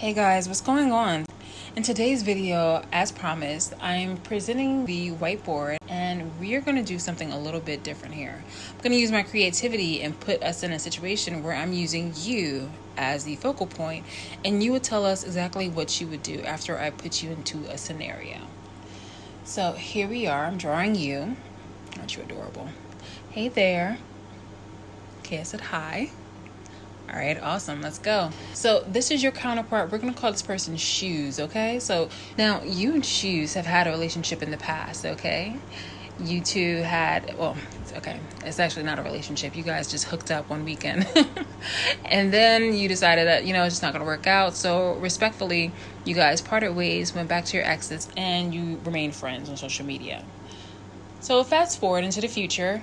Hey guys, what's going on? In today's video, as promised, I'm presenting the whiteboard and we are going to do something a little bit different here. I'm going to use my creativity and put us in a situation where I'm using you as the focal point, and you would tell us exactly what you would do after I put you into a scenario. So here we are. I'm drawing you. Aren't you adorable? Hey there. Okay, I said hi. All right, awesome. Let's go. So this is your counterpart. We're going to call this person Shoes, okay? So now you and Shoes have had a relationship in the past, okay? You two had, well, okay, it's actually not a relationship. You guys just hooked up one weekend. And then you decided that, it's just not going to work out. So respectfully, you guys parted ways, went back to your exes, and you remained friends on social media. So fast forward into the future.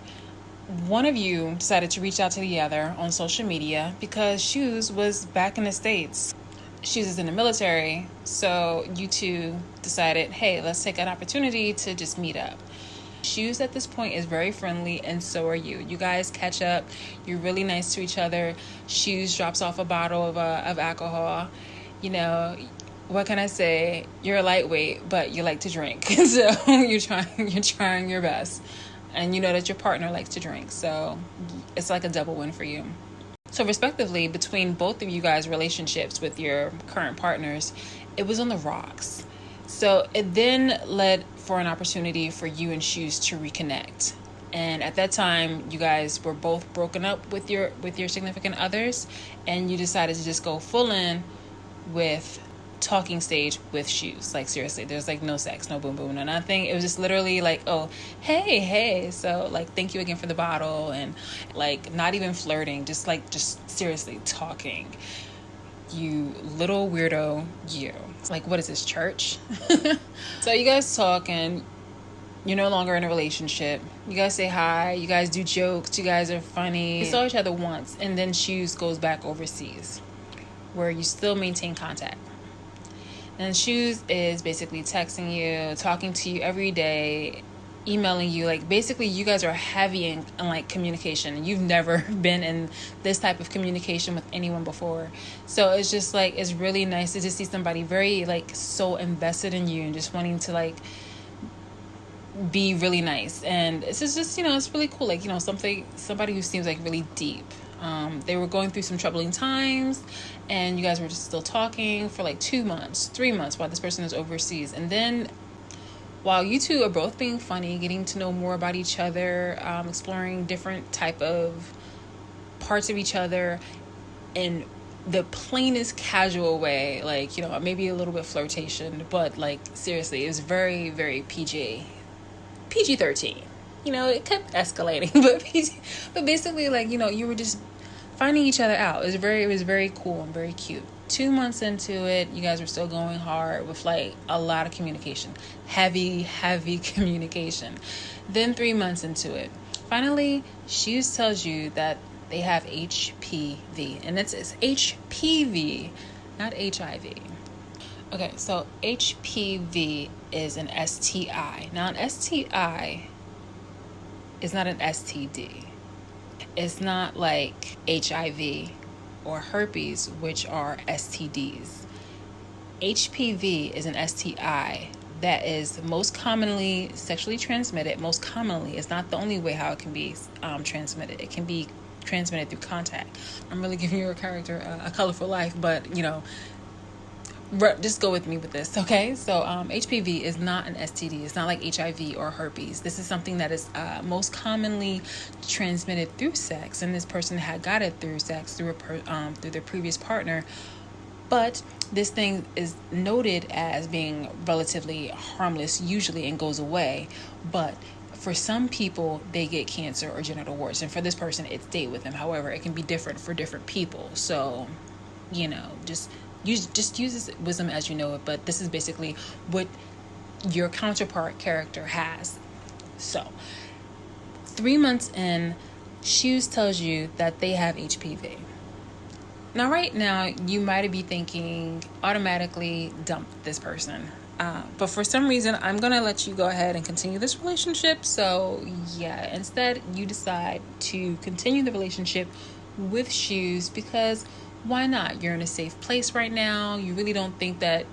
One of you decided to reach out to the other on social media because Shoes was back in the States. Shoes is in the military, so you two decided, hey, let's take an opportunity to just meet up. Shoes at this point is very friendly, and so are you. You guys catch up. You're really nice to each other. Shoes drops off a bottle of alcohol. What can I say? You're a lightweight, but you like to drink. So you're trying your best. And you know that your partner likes to drink. So it's like a double win for you. So respectively, between both of you guys' relationships with your current partners, it was on the rocks. So it then led for an opportunity for you and Shoes to reconnect. And at that time, you guys were both broken up with your significant others, and you decided to just go full in with talking stage with Shoes. Like, seriously, there's like no sex, no boom boom, no nothing. It was just literally like, oh, hey, so like, thank you again for the bottle, and like not even flirting, just seriously talking. You little weirdo, you. It's like, what is this, church? So you guys talk, and you're no longer in a relationship. You guys say hi, you guys do jokes, you guys are funny. You saw each other once, and then Shoes goes back overseas where you still maintain contact. And Shoes is basically texting you, talking to you every day, emailing you. Like, basically, you guys are heavy in like communication. You've never been in this type of communication with anyone before. So it's just like, it's really nice to just see somebody very like so invested in you and just wanting to like be really nice. And it's just it's really cool. Like, somebody who seems like really deep. They were going through some troubling times, and you guys were just still talking for like 2 months, 3 months while this person is overseas. And then while you two are both being funny, getting to know more about each other, exploring different type of parts of each other in the plainest casual way, like, maybe a little bit flirtation, but like seriously, it was very, very PG-13. It kept escalating, but basically, like, you were just finding each other out. It was very cool and very cute. 2 months into it, you guys were still going hard with like a lot of communication, heavy communication. Then 3 months into it, finally, Shoes tells you that they have HPV, and it's HPV, not HIV. Okay, so HPV is an STI. Now, an STI is not an STD. It's not like HIV or herpes, which are STDs. HPV is an STI that is most commonly sexually transmitted. Most commonly, it's not the only way how it can be transmitted. It can be transmitted through contact. I'm really giving your character a colorful life, but just go with me with this, okay? So HPV is not an STD. It's not like HIV or herpes. This is something that is most commonly transmitted through sex, and this person had got it through sex, through their previous partner. But this thing is noted as being relatively harmless usually and goes away. But for some people, they get cancer or genital warts, and for this person, it stayed with them. However, it can be different for different people. So, just use this wisdom as you know it, but this is basically what your counterpart character has. So 3 months in, Shoes tells you that they have HPV. Now, right now, you might be thinking automatically dump this person. But for some reason, I'm going to let you go ahead and continue this relationship. So yeah, instead, you decide to continue the relationship with Shoes because Why not? You're in a safe place right now. You really don't think that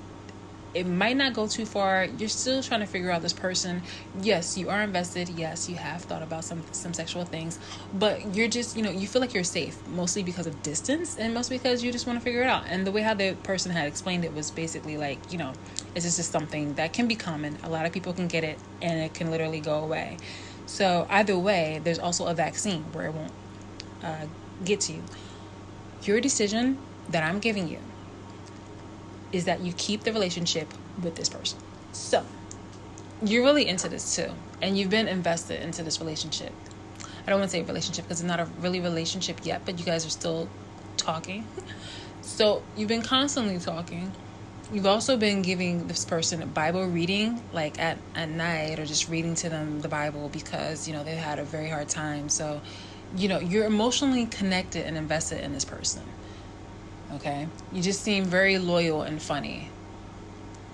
it might not go too far. You're still trying to figure out this person. Yes, you are invested. Yes, you have thought about some sexual things, but you're just, you feel like you're safe, mostly because of distance and mostly because you just want to figure it out. And the way how the person had explained it was basically like, it's just something that can be common. A lot of people can get it and it can literally go away. So either way, there's also a vaccine where it won't get to you. Your decision that I'm giving you is that you keep the relationship with this person. So you're really into this too, and you've been invested into this relationship. I don't want to say relationship because it's not a really relationship yet, but you guys are still talking. So you've been constantly talking. You've also been giving this person a Bible reading, like at night, or just reading to them the Bible because, they've had a very hard time. So, you're emotionally connected and invested in this person. Okay? You just seem very loyal and funny.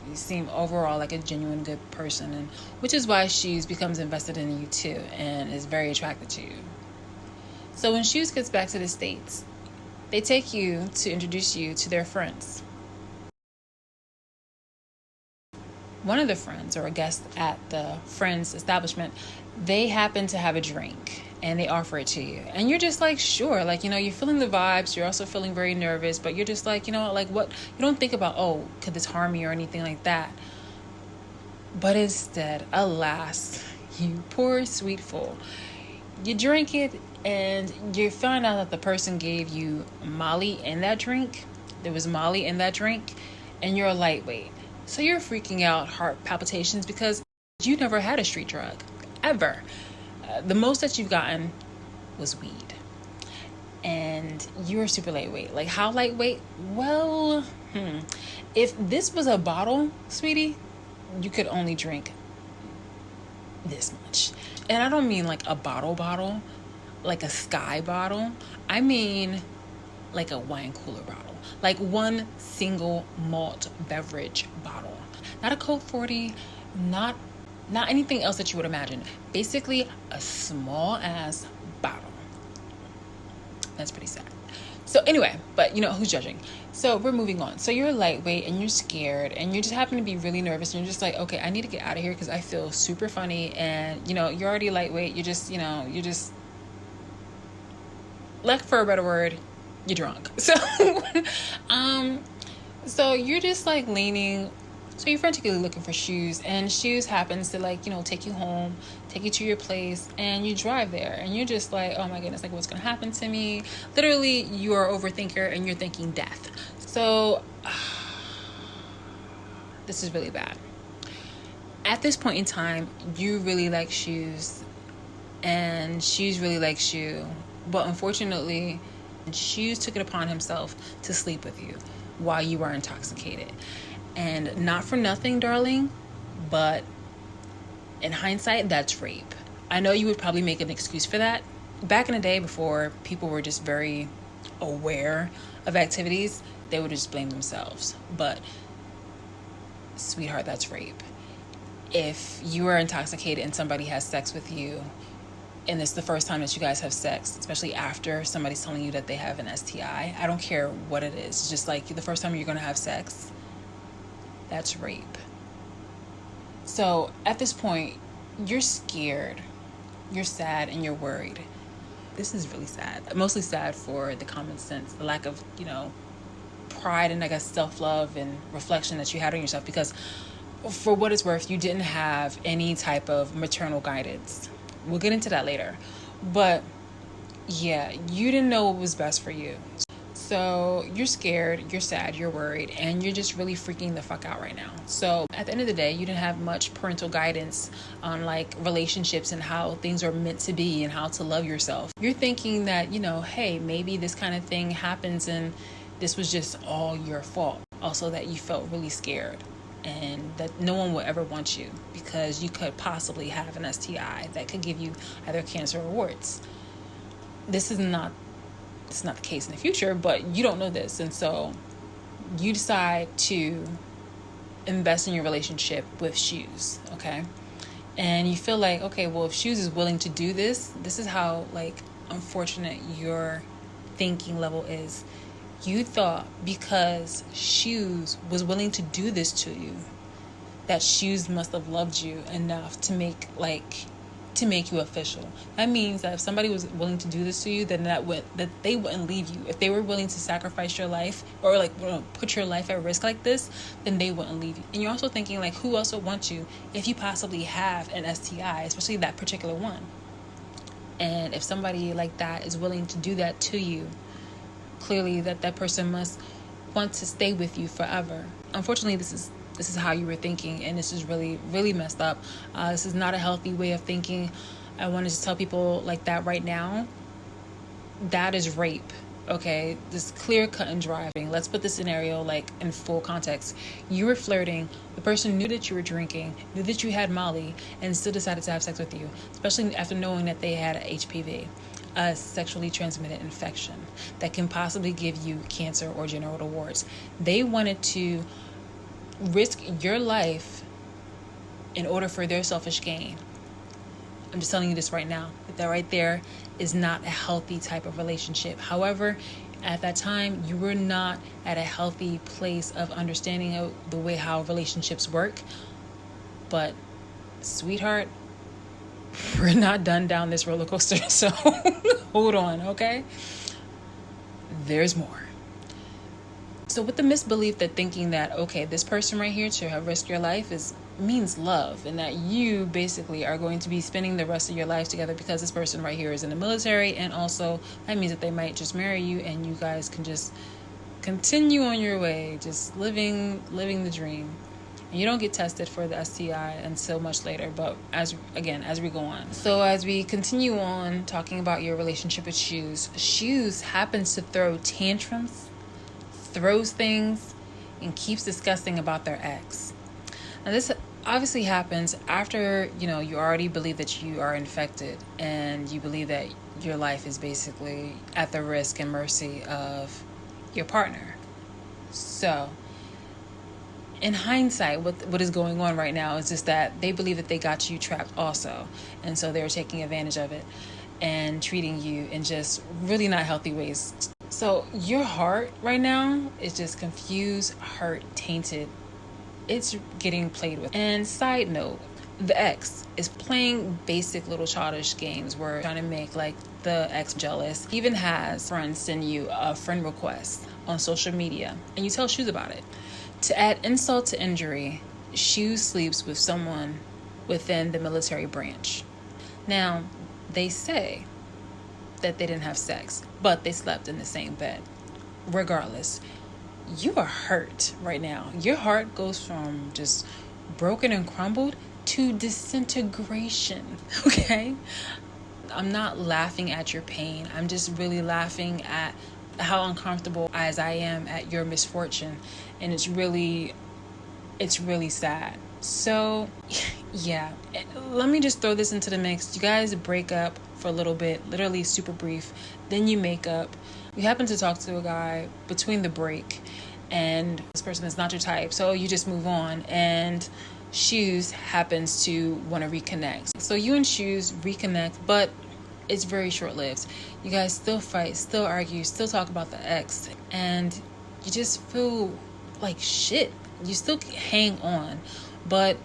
You seem overall like a genuine good person, and which is why Shoes becomes invested in you too and is very attracted to you. So when Shoes gets back to the States, they take you to introduce you to their friends. One of the friends, or a guest at the friend's establishment, they happen to have a drink and they offer it to you. And you're just like, sure, like, you're feeling the vibes. You're also feeling very nervous, but you're just like, like what? You don't think about, oh, could this harm me or anything like that. But instead, alas, you poor sweet fool, you drink it and you find out that the person gave you Molly in that drink. There was Molly in that drink and you're a lightweight. So you're freaking out, heart palpitations, because you never had a street drug, ever. The most that you've gotten was weed. And you're super lightweight. Like, how lightweight? Well, if this was a bottle, sweetie, you could only drink this much. And I don't mean like a bottle, like a Sky bottle. I mean like a wine cooler bottle. Like one single malt beverage bottle. Not a Coke 40, not anything else that you would imagine. Basically, a small ass bottle. That's pretty sad. So anyway, but who's judging? So we're moving on. So you're lightweight and you're scared and you just happen to be really nervous and you're just like, okay, I need to get out of here because I feel super funny. And you're already lightweight. You're just, lack for a better word, you're drunk. So, so you're just like leaning. So you're frantically looking for Shoes, and Shoes happens to take you home, take you to your place, and you drive there, and you're just like, oh my goodness, like what's gonna happen to me? Literally, you are an overthinker, and you're thinking death. So this is really bad. At this point in time, you really like Shoes, and Shoes really likes you, but unfortunately, Shoes took it upon himself to sleep with you while you were intoxicated. And not for nothing, darling, but in hindsight, that's rape. I know you would probably make an excuse for that. Back in the day, before people were just very aware of activities, they would just blame themselves. But, sweetheart, that's rape. If you are intoxicated and somebody has sex with you, and it's the first time that you guys have sex, especially after somebody's telling you that they have an STI, I don't care what it is. It's just like the first time you're going to have sex, that's rape. So at this point, you're scared, you're sad, and you're worried. This is really sad. Mostly sad for the common sense, the lack of, pride and self-love and reflection that you had on yourself, because for what it's worth, you didn't have any type of maternal guidance. We'll get into that later. But yeah, you didn't know what was best for you. So you're scared, you're sad, you're worried, and you're just really freaking the fuck out right now. So at the end of the day, you didn't have much parental guidance on relationships and how things are meant to be and how to love yourself. You're thinking that, hey, maybe this kind of thing happens and this was just all your fault. Also that you felt really scared and that no one will ever want you because you could possibly have an STI that could give you either cancer or warts. It's not the case in the future, but you don't know this. And so you decide to invest in your relationship with Shoes, okay? And you feel like, okay, well, if Shoes is willing to do this is how unfortunate your thinking level is. You thought because Shoes was willing to do this to you, that Shoes must have loved you enough to make you official. That means that if somebody was willing to do this to you, then that they wouldn't leave you. If they were willing to sacrifice your life or put your life at risk like this, then they wouldn't leave you. And you're also thinking who else would want you if you possibly have an STI, especially that particular one. And if somebody like that is willing to do that to you, clearly that person must want to stay with you forever. Unfortunately, this is how you were thinking, and this is really, really messed up. This is not a healthy way of thinking. I want to just tell people that right now, that is rape. Okay, this clear cut and driving. Let's put the scenario in full context. You were flirting. The person knew that you were drinking, knew that you had Molly, and still decided to have sex with you, especially after knowing that they had HPV, a sexually transmitted infection that can possibly give you cancer or genital warts. They wanted to risk your life in order for their selfish gain. I'm just telling you this right now, that right there is not a healthy type of relationship. However, at that time, you were not at a healthy place of understanding the way how relationships work. But, sweetheart, we're not done down this roller coaster, so hold on, okay? There's more. So with the misbelief that thinking that, okay, this person right here to have risked your life means love, and that you basically are going to be spending the rest of your life together because this person right here is in the military, and also that means that they might just marry you and you guys can just continue on your way, just living the dream. And you don't get tested for the STI until much later, but as we go on. So as we continue on talking about your relationship with Shoes happens to throw tantrums, throws things, and keeps discussing about their ex. Now this obviously happens after you already believe that you are infected, and you believe that your life is basically at the risk and mercy of your partner. So in hindsight, what is going on right now is just that they believe that they got you trapped also, and so they're taking advantage of it and treating you in just really not healthy ways. So your heart right now is just confused, hurt, tainted. It's getting played with. And side note, the ex is playing basic little childish games where trying to make the ex jealous. Even has friends send you a friend request on social media, and you tell Shoes about it. To add insult to injury, Shoes sleeps with someone within the military branch. Now, they say that they didn't have sex, but they slept in the same bed. Regardless, you are hurt right now. Your heart goes from just broken and crumbled to disintegration, okay? I'm not laughing at your pain. I'm just really laughing at how uncomfortable as I am at your misfortune. And it's really sad. So, yeah, let me just throw this into the mix. You guys break up for a little bit, literally super brief. Then you make up. You happen to talk to a guy between the break, and this person is not your type. So you just move on, and Shoes happens to want to reconnect. So you and Shoes reconnect, but it's very short-lived. You guys still fight, still argue, still talk about the ex, and you just feel like shit. You still hang on, but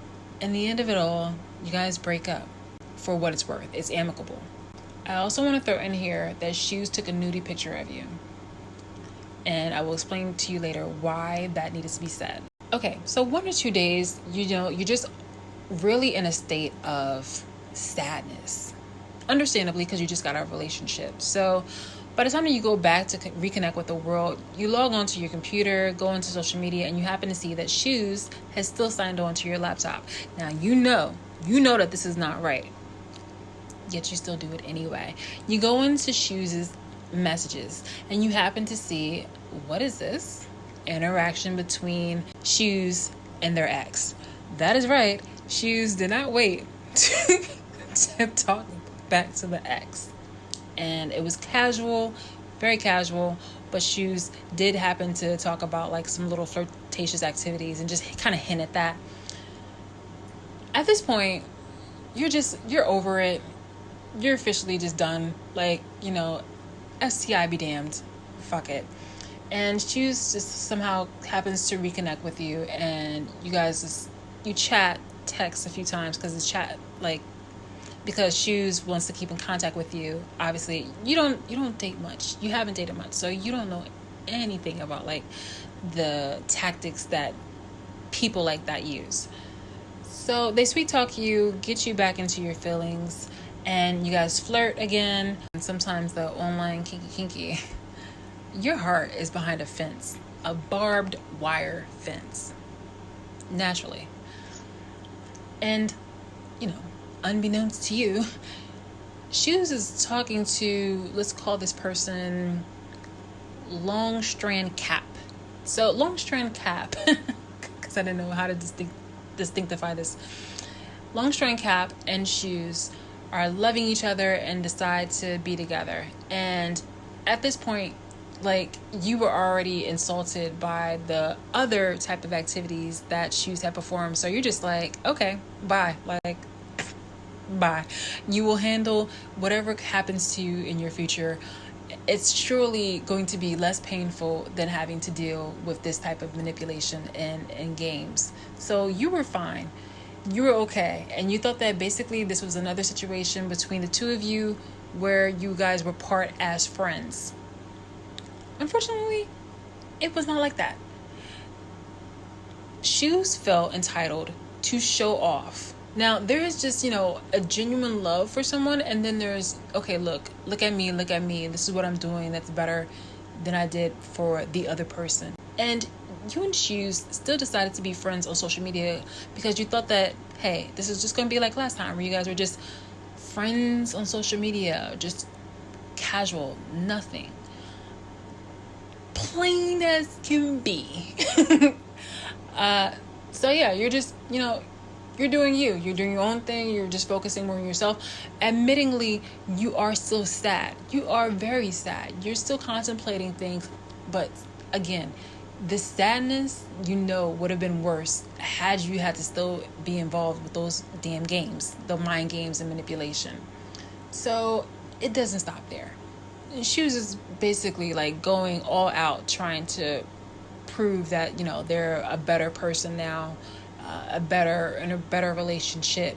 in the end of it all, you guys break up. For what it's worth, it's amicable. I also want to throw in here that Shoes took a nudie picture of you, and I will explain to you later why that needed to be said. Okay, so 1 or 2 days, you're just really in a state of sadness, understandably, because you just got out of a relationship. So by the time that you go back to reconnect with the world, you log onto your computer, go into social media, and you happen to see that Shoes has still signed on to your laptop. Now, you know that this is not right, yet you still do it anyway. You go into Shoes' messages, and you happen to see, what is this? Interaction between Shoes and their ex. That is right. Shoes did not wait to talk back to the ex. And it was casual, very casual, but Shoes did happen to talk about some little flirtatious activities and just kind of hint at that. At this point, you're over it. You're officially just done. STI be damned. Fuck it. And Shoes just somehow happens to reconnect with you, and you guys you chat, text a few times because it's chat like because Shoes wants to keep in contact with you. Obviously, you don't date much. You haven't dated much, so you don't know anything about like the tactics that people like that use. So they sweet talk you, get you back into your feelings, and you guys flirt again. And sometimes the online kinky. Your heart is behind a fence, a barbed wire fence, naturally. And, unbeknownst to you, Shoes is talking to, let's call this person Long Strand Cap. So Long Strand Cap, because I didn't know how to distinctify this. Long Strand Cap and Shoes are loving each other and decide to be together. And at this point, like, you were already insulted by the other type of activities that Shoes had performed. So you're just like, okay, bye. Like, bye. You will handle whatever happens to you in your future. It's surely going to be less painful than having to deal with this type of manipulation in games. So you were fine. You were okay. And you thought that basically this was another situation between the two of you where you guys were part as friends. Unfortunately, it was not like that. Shoes felt entitled to show off. Now, there is just, a genuine love for someone, and then there's, okay, look at me, this is what I'm doing that's better than I did for the other person. And you and Shoes still decided to be friends on social media because you thought that, hey, this is just going to be like last time where you guys were just friends on social media, just casual, nothing. Plain as can be. So yeah, you're just, you're doing you. You're doing your own thing. You're just focusing more on yourself. Admittingly, you are still sad. You are very sad. You're still contemplating things. But again, the sadness, would have been worse had you had to still be involved with those damn games, the mind games and manipulation. So it doesn't stop there. Shoes is basically like going all out trying to prove that they're a better person now, in a better relationship,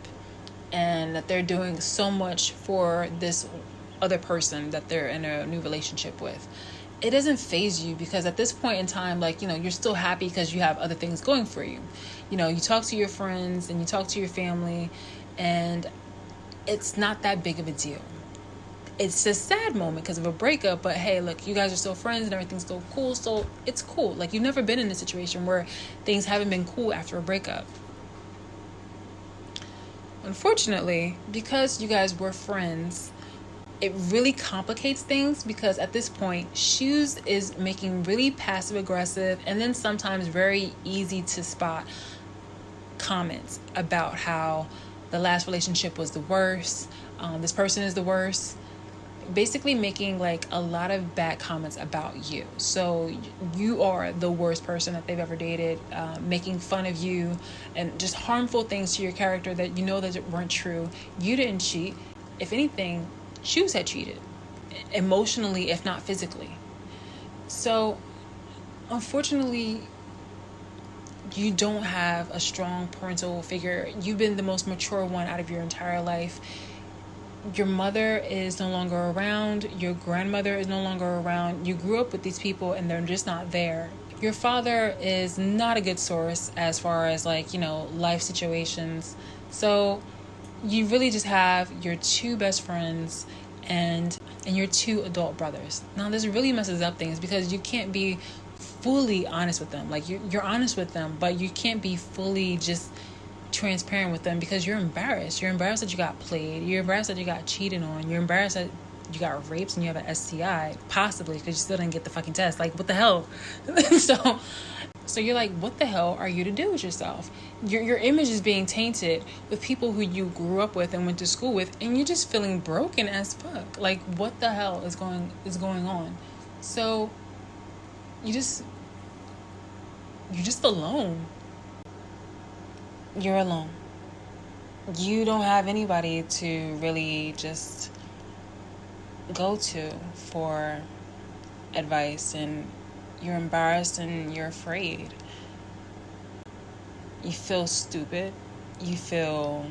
and that they're doing so much for this other person that they're in a new relationship with. It doesn't faze you because at this point in time, like, you're still happy because you have other things going for you. You talk to your friends and you talk to your family, and it's not that big of a deal. It's a sad moment because of a breakup, but hey, look, you guys are still friends and everything's still cool, so it's cool. Like, you've never been in a situation where things haven't been cool after a breakup. Unfortunately, because you guys were friends, it really complicates things because at this point, Shoes is making really passive aggressive and then sometimes very easy to spot comments about how the last relationship was the worst, this person is the worst. Basically making like a lot of bad comments about you. So you are the worst person that they've ever dated, making fun of you and just harmful things to your character that that weren't true. You didn't cheat. If anything, Shoes had cheated, emotionally if not physically. So unfortunately, you don't have a strong parental figure. You've been the most mature one out of your entire life. Your mother is no longer around. Your grandmother is no longer around. You grew up with these people and they're just not there. Your father is not a good source as far as life situations. So you really just have your two best friends and your two adult brothers. Now this really messes up things because you can't be fully honest with them. Like you're honest with them, but you can't be fully just transparent with them because you're embarrassed. You're embarrassed that you got played. You're embarrassed that you got cheated on. You're embarrassed that you got raped and you have an STI, possibly because you still didn't get the fucking test. Like, what the hell? So you're like, what the hell are you to do with yourself? Your image is being tainted with people who you grew up with and went to school with, and you're just feeling broken as fuck. Like, what the hell is going on? So you're just alone. You're alone. You don't have anybody to really just go to for advice and you're embarrassed and you're afraid. You feel stupid. You feel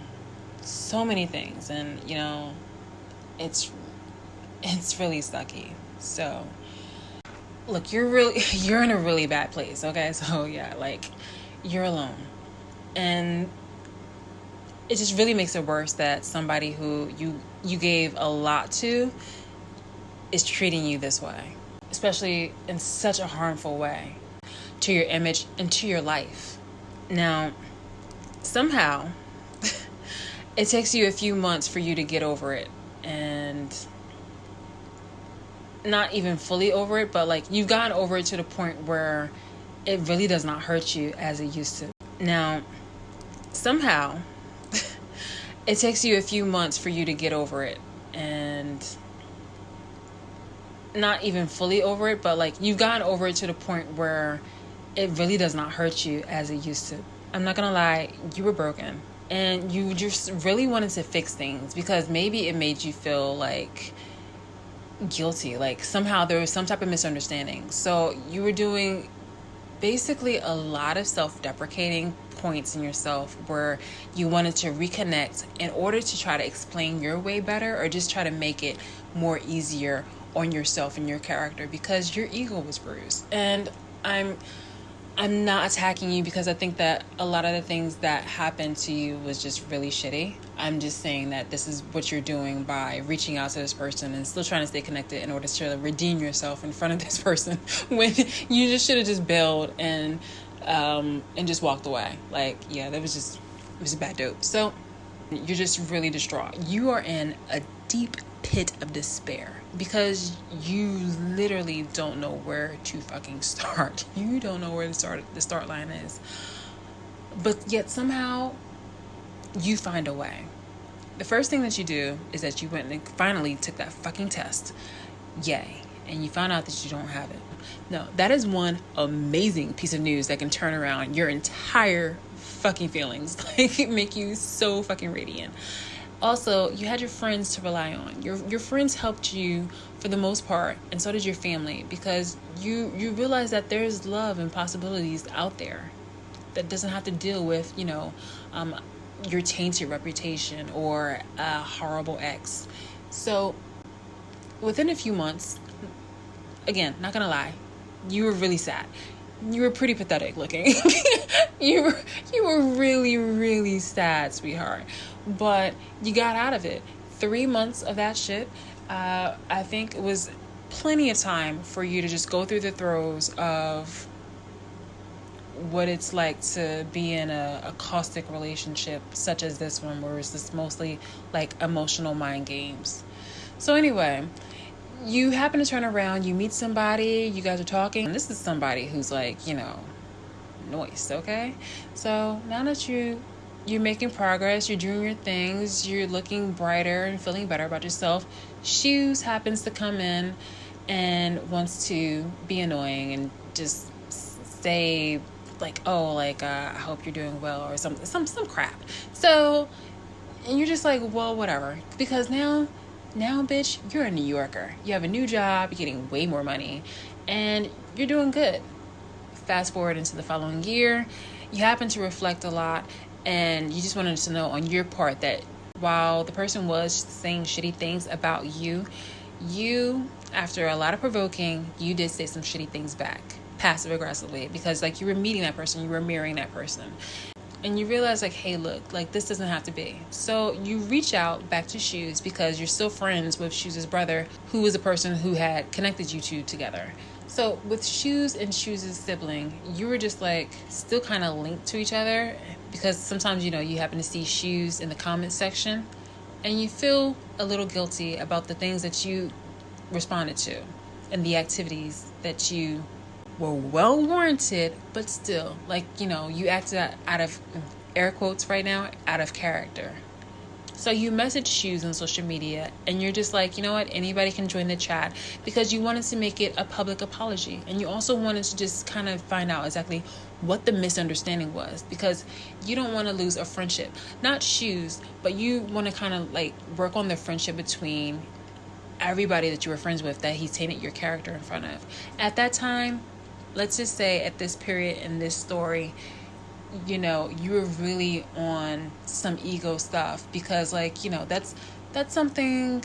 so many things, and it's really sucky. So look, you're in a really bad place, okay? So yeah, like, you're alone. And it just really makes it worse that somebody who you gave a lot to is treating you this way, especially in such a harmful way to your image and to your life. Now, somehow it takes you a few months for you to get over it, and not even fully over it, but like, you've gotten over it to the point where it really does not hurt you as it used to. Now, somehow it takes you a few months for you to get over it, and not even fully over it, but like, you've gotten over it to the point where it really does not hurt you as it used to. I'm not gonna lie, you were broken and you just really wanted to fix things because maybe it made you feel like guilty, like somehow there was some type of misunderstanding. So you were doing basically a lot of self-deprecating points in yourself where you wanted to reconnect in order to try to explain your way better, or just try to make it more easier on yourself and your character, because your ego was bruised. And I'm not attacking you, because I think that a lot of the things that happened to you was just really shitty. I'm just saying that this is what you're doing by reaching out to this person and still trying to stay connected in order to redeem yourself in front of this person, when you just should have just bailed and just walked away. Like, yeah, it was a bad dope. So you're just really distraught. You are in a deep pit of despair because you literally don't know where to fucking start. You don't know where the start line is. But yet somehow you find a way. The first thing that you do is that you went and finally took that fucking test. Yay. And you found out that you don't have it. No, that is one amazing piece of news that can turn around your entire fucking feelings. Like, it make you so fucking radiant. Also, you had your friends to rely on. Your friends helped you for the most part, and so did your family, because you realize that there's love and possibilities out there that doesn't have to deal with, your tainted reputation or a horrible ex. So within a few months, again, not gonna lie, you were really sad. You were pretty pathetic looking. you were really, really sad, sweetheart. But you got out of it. 3 months of that shit, I think it was plenty of time for you to just go through the throes of what it's like to be in a caustic relationship such as this one, where it's just mostly like emotional mind games. So anyway, you happen to turn around, you meet somebody, you guys are talking, and this is somebody who's like, nice, okay? So now that you're making progress, you're doing your things, you're looking brighter and feeling better about yourself, Shoes happens to come in and wants to be annoying and just say like, I hope you're doing well, or some crap. So, and you're just like, well, whatever, because now, bitch, you're a New Yorker. You have a new job, you're getting way more money, and you're doing good. Fast forward into the following year, you happen to reflect a lot, and you just wanted to know on your part that while the person was saying shitty things about you, after a lot of provoking, you did say some shitty things back, passive aggressively, because like you were meeting that person, you were mirroring that person. And you realize like, hey, look, like this doesn't have to be. So you reach out back to Shoes because you're still friends with Shoes' brother, who was a person who had connected you two together. So with Shoes and Shoes' sibling, you were just like still kind of linked to each other, because sometimes, you happen to see Shoes in the comments section and you feel a little guilty about the things that you responded to and the activities that you were well warranted, but still, like, you acted out of, air quotes right now, out of character. So you message Shoes on social media and you're just like, you know what, anybody can join the chat, because you wanted to make it a public apology. And you also wanted to just kind of find out exactly what the misunderstanding was, because you don't want to lose a friendship. Not Shoes, but you want to kind of like work on the friendship between everybody that you were friends with that he tainted your character in front of. At that time, let's just say at this period in this story, you know, you were really on some ego stuff, because like, you know, that's something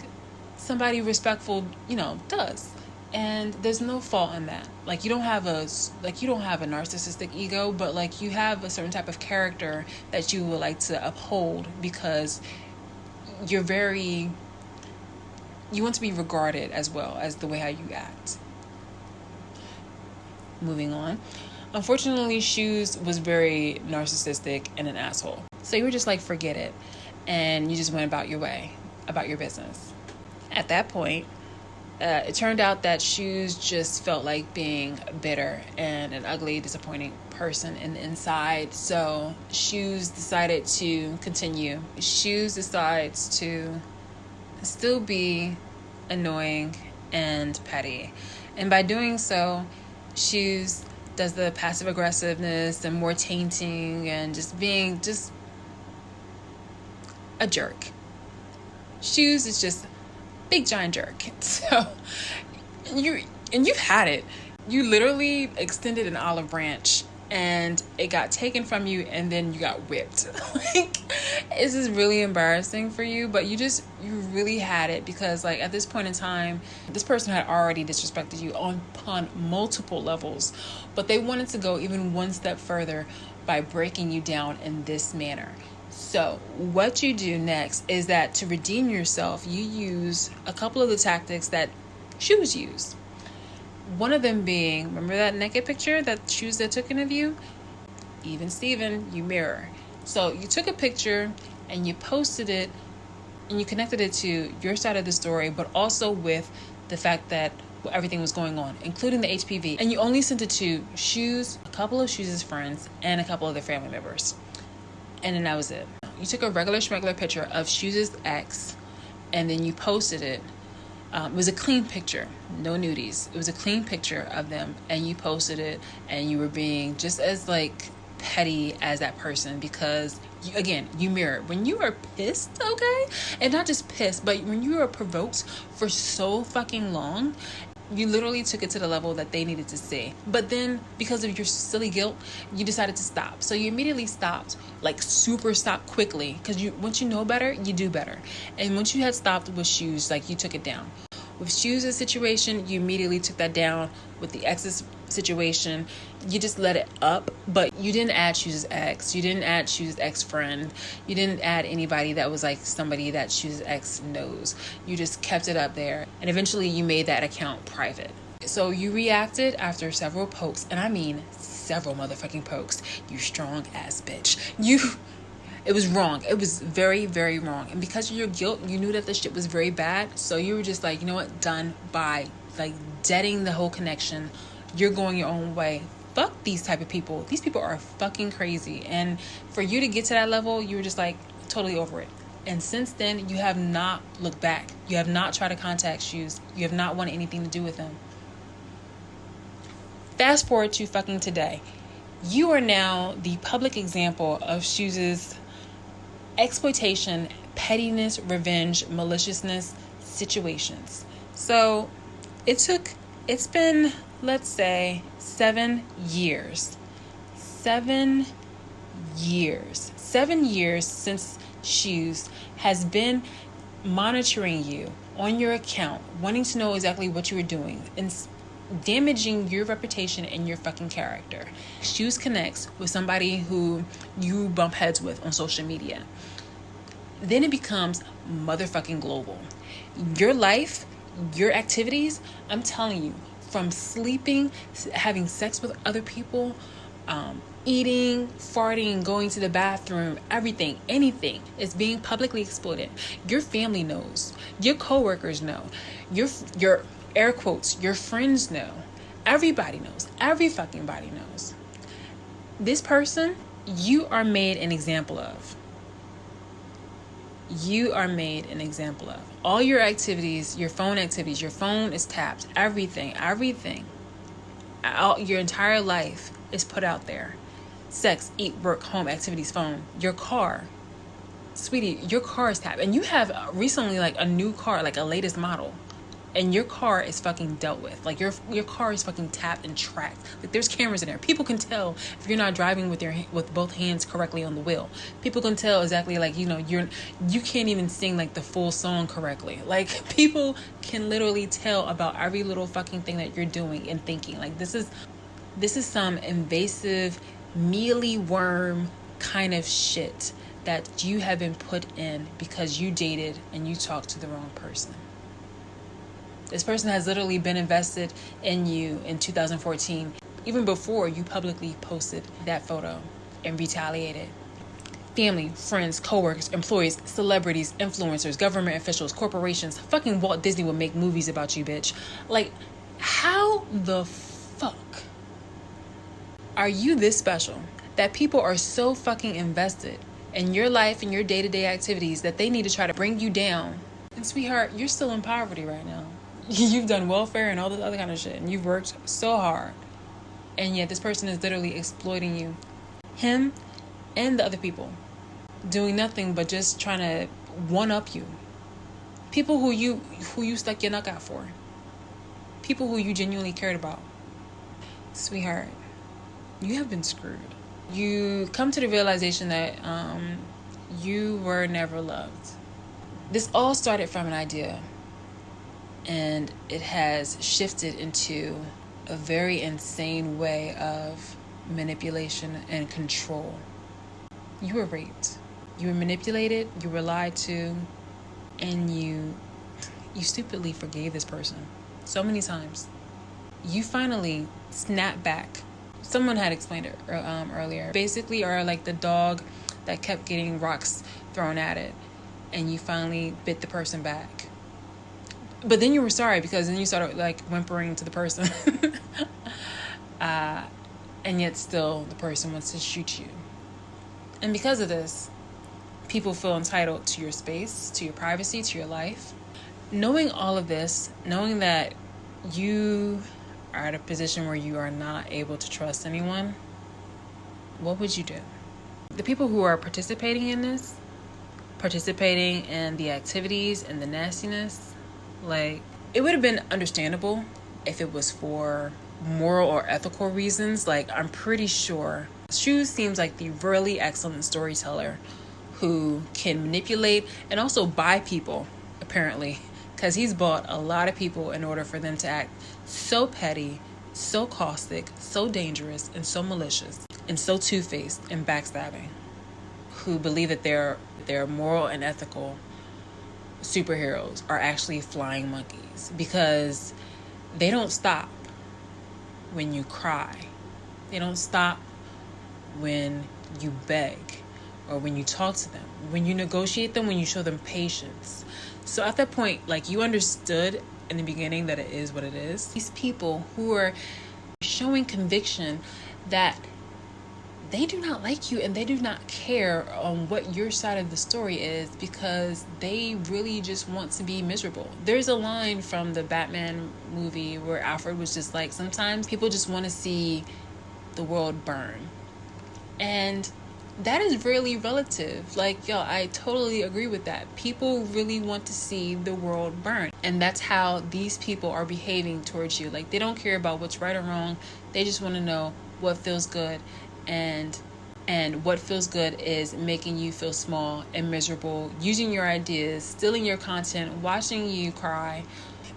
somebody respectful, you know, does. And there's no fault in that. Like, you don't have a narcissistic ego, but like, you have a certain type of character that you would like to uphold, because you want to be regarded as well as the way how you act. Moving on. Unfortunately, Shoes was very narcissistic and an asshole. So you were just like, forget it. And you just went about your way, about your business. At that point, it turned out that Shoes just felt like being bitter and an ugly, disappointing person in the inside. So Shoes decided to continue. Shoes decides to still be annoying and petty. And by doing so, Shoes does the passive aggressiveness and more tainting and just being just a jerk. Shoes is just big giant jerk. So you've had it. You literally extended an olive branch and it got taken from you, and then you got whipped. Like, this is really embarrassing for you, but you really had it, because like at this point in time, this person had already disrespected you upon multiple levels, but they wanted to go even one step further by breaking you down in this manner. So what you do next is that to redeem yourself, you use a couple of the tactics that Shoes used. One of them being, remember that naked picture that Shoes that took of you? Even Steven, you mirror. So you took a picture and you posted it and you connected it to your side of the story, but also with the fact that everything was going on, including the HPV. And you only sent it to Shoes, a couple of Shoes' friends, and a couple of their family members. And then that was it. You took a regular picture of Shoes' ex, and then you posted it. It was a clean picture, no nudies. It was a clean picture of them, and you posted it, and you were being just as like petty as that person, because you mirror when you are pissed, okay? And not just pissed, but when you are provoked for so fucking long, you literally took it to the level that they needed to see. But then because of your silly guilt, you decided to stop. So you immediately stopped, like super stopped quickly, because once you know better, you do better. And once you had stopped with Shoes, like you took it down. With Shoes' situation, you immediately took that down. With the ex's situation, you just let it up, but you didn't add Shoes' ex. You didn't add Shoes' ex-friend. You didn't add anybody that was like somebody that Shoes' ex knows. You just kept it up there, and eventually you made that account private. So you reacted after several pokes, and I mean several motherfucking pokes. You strong ass bitch. It was wrong. It was very, very wrong. And because of your guilt, you knew that the shit was very bad. So you were just like, you know what? Done. Bye. Like, deading the whole connection. You're going your own way. Fuck these type of people. These people are fucking crazy. And for you to get to that level, you were just like totally over it. And since then, you have not looked back. You have not tried to contact Shoes. You have not wanted anything to do with them. Fast forward to fucking today. You are now the public example of Shoes' exploitation, pettiness, revenge, maliciousness situations. So it's been, let's say, 7 years. 7 years. 7 years since Shoes has been monitoring you on your account, wanting to know exactly what you were doing, and damaging your reputation and your fucking character. Shoes connects with somebody who you bump heads with on social media. Then it becomes motherfucking global. Your life, your activities, I'm telling you, from sleeping, having sex with other people, eating, farting, going to the bathroom, everything, anything is being publicly exploited. Your family knows. Your coworkers know. Your air quotes, your friends know. Everybody knows. Every fucking body knows. This person, you are made an example of. You are made an example of. All your activities, your phone is tapped. Everything. Your entire life is put out there. Sex, eat, work, home, activities, phone, your car. Sweetie, your car is tapped. And you have recently like a new car, like a latest model. and your car is fucking dealt with. Like your car is fucking tapped and tracked. Like there's cameras in there. People can tell if you're not driving with both hands correctly on the wheel. People can tell exactly, like, you can't even sing like the full song correctly. Like people can literally tell about every little fucking thing that you're doing and thinking. Like this is some invasive mealy worm kind of shit that you have been put in because you dated and you talked to the wrong person. This person has literally been invested in you in 2014, even before you publicly posted that photo and retaliated. Family, friends, coworkers, employees, celebrities, influencers, government officials, corporations. Fucking Walt Disney would make movies about you, bitch. Like, how the fuck are you this special that people are so fucking invested in your life and your day-to-day activities that they need to try to bring you down? And sweetheart, you're still in poverty right now. You've done welfare and all this other kind of shit, and you've worked so hard, and yet this person is literally exploiting you, him and the other people, doing nothing but just trying to one-up you. People who you stuck your neck out for, people who you genuinely cared about. Sweetheart, you have been screwed. You come to the realization that you were never loved. This all started from an idea, and it has shifted into a very insane way of manipulation and control. You were raped. You were manipulated. You were lied to. And you stupidly forgave this person so many times. You finally snapped back. Someone had explained it earlier. Basically are like the dog that kept getting rocks thrown at it, and you finally bit the person back. But then you were sorry, because then you started like whimpering to the person. And yet still the person wants to shoot you. And because of this, people feel entitled to your space, to your privacy, to your life. Knowing all of this, knowing that you are at a position where you are not able to trust anyone, what would you do? The people who are participating in this, participating in the activities and the nastiness, like, it would have been understandable if it was for moral or ethical reasons. Like, I'm pretty sure Shu seems like the really excellent storyteller who can manipulate and also buy people, apparently, because he's bought a lot of people in order for them to act so petty, so caustic, so dangerous, and so malicious, and so two-faced and backstabbing, who believe that their moral and ethical superheroes are actually flying monkeys, because they don't stop when you cry. They don't stop when you beg or when you talk to them, when you negotiate them, when you show them patience. So at that point, like, you understood in the beginning that it is what it is. These people who are showing conviction that they do not like you and they do not care on what your side of the story is, because they really just want to be miserable. There's a line from the Batman movie where Alfred was just like, sometimes people just want to see the world burn. And that is really relative. Like, yo, I totally agree with that. People really want to see the world burn. And that's how these people are behaving towards you. Like, they don't care about what's right or wrong. They just want to know what feels good. And what feels good is making you feel small and miserable, using your ideas, stealing your content, watching you cry,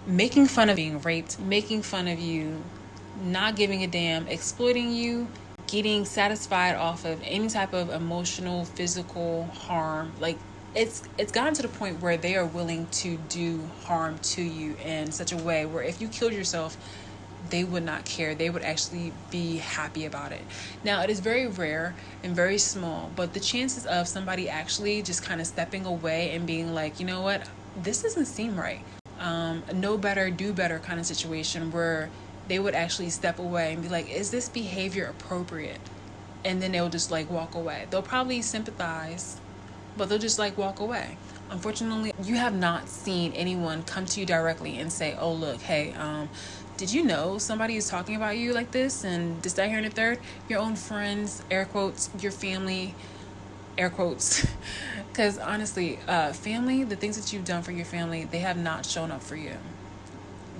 making fun of being raped, making fun of you, not giving a damn, exploiting you, getting satisfied off of any type of emotional, physical harm. Like, it's gotten to the point where they are willing to do harm to you in such a way where if you killed yourself, they would not care. They would actually be happy about it. Now, it is very rare and very small, but the chances of somebody actually just kind of stepping away and being like, you know what, this doesn't seem right. Know better, do better kind of situation where they would actually step away and be like, is this behavior appropriate? And then they'll just like walk away. They'll probably sympathize, but they'll just like walk away. Unfortunately, you have not seen anyone come to you directly and say, oh, look, hey, did you know somebody is talking about you like this and this, that, here, and the third? Your own friends, air quotes, your family, air quotes. Because honestly, family, the things that you've done for your family, they have not shown up for you.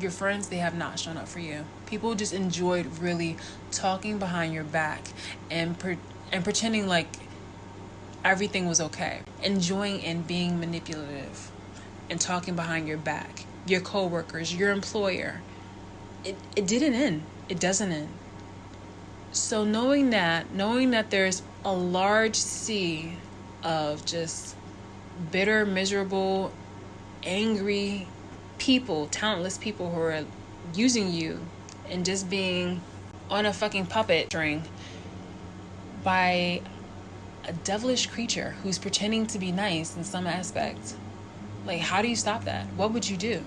your friends, they have not shown up for you. People just enjoyed really talking behind your back and pretending like everything was okay. Enjoying and being manipulative and talking behind your back. Your coworkers, your employer. It didn't end. It doesn't end. So knowing that there's a large sea of just bitter, miserable, angry people, talentless people who are using you and just being on a fucking puppet string by a devilish creature who's pretending to be nice in some aspect. Like, how do you stop that? What would you do?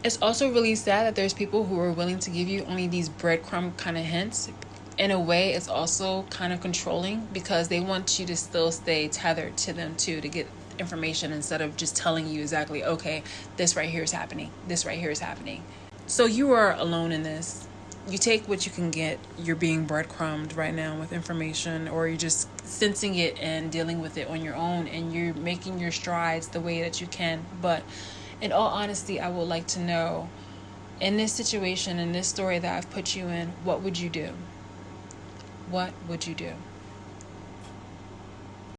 It's also really sad that there's people who are willing to give you only these breadcrumb kind of hints. In a way, it's also kind of controlling because they want you to still stay tethered to them too, to get information instead of just telling you exactly, okay, this right here is happening. This right here is happening. So you are alone in this. You take what you can get. You're being breadcrumbed right now with information, or you're just sensing it and dealing with it on your own, and you're making your strides the way that you can. But in all honesty, I would like to know, in this situation, in this story that I've put you in, what would you do? What would you do?